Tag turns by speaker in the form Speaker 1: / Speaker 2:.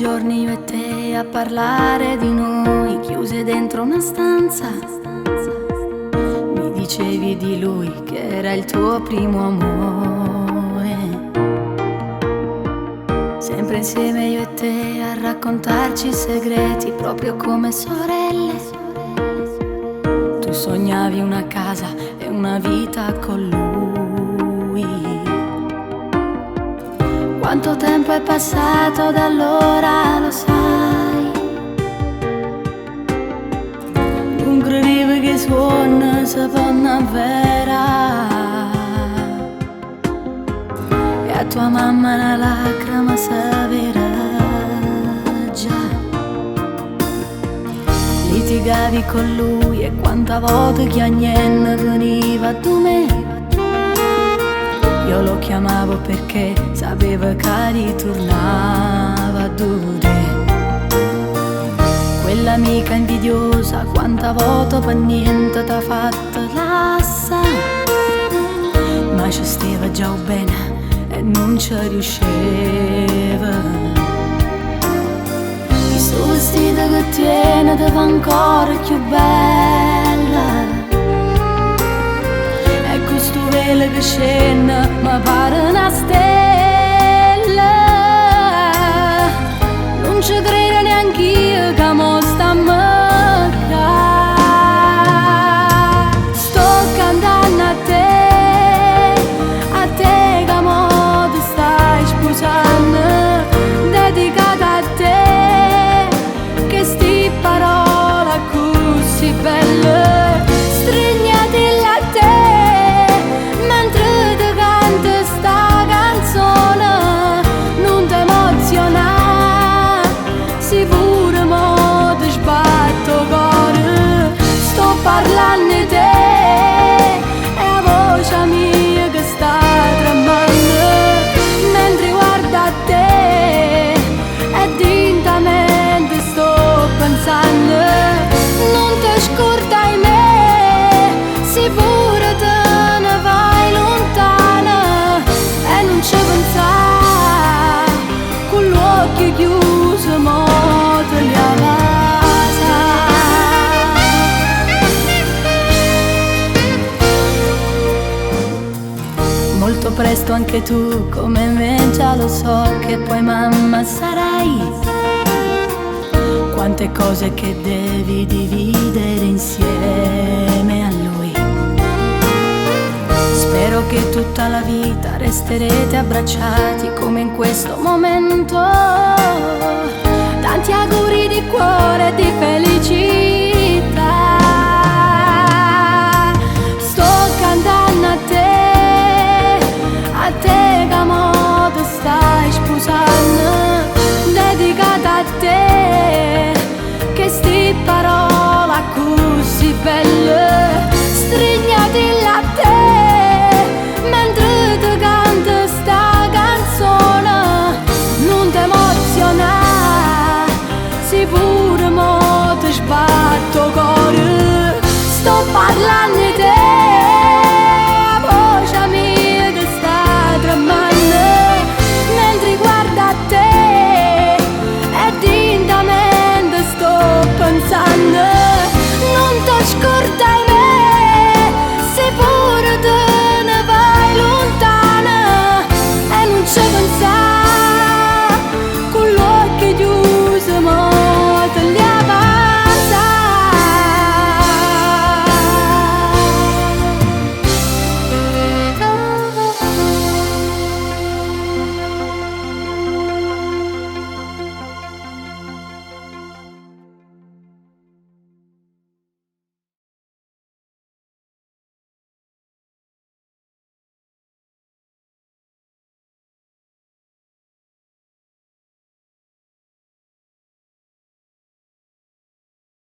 Speaker 1: giorni io e te a parlare di noi, chiuse dentro una stanza. Mi dicevi di lui che era il tuo primo amore. Sempre insieme io e te a raccontarci i segreti, proprio come sorelle. Tu sognavi una casa e una vita con lui. Quanto tempo è passato da allora, lo sai? Non credevo che suona se panna vera. E a tua mamma una lacrima severa già. Litigavi con lui e quanta volte che niente veniva da me. Io lo chiamavo perché sapeva che ritornava da te. Quell'amica invidiosa quanta volte per niente t'ha fatto lassa. Ma ci stava già bene e non ci riusciva. Questo vestito che tiene ti fa ancora più bella. Questo velo che scende mi pare una stella. Non ci credo neanche io che mo stiamo qua. Sto cantando a te che mo ti stai sposando. Dedicata a te, che sti parole così belle. Parlando di te e la voce mia che sta tremando mentre guardo a te e dintamente sto pensando. Non ti scordai me, se pure te ne vai lontana e non ci pensare con gli occhi chiusi mo te li avanti. Molto presto anche tu, come me già lo so che poi mamma sarai. Quante cose che devi dividere insieme a lui. Spero che tutta la vita resterete abbracciati come in questo momento.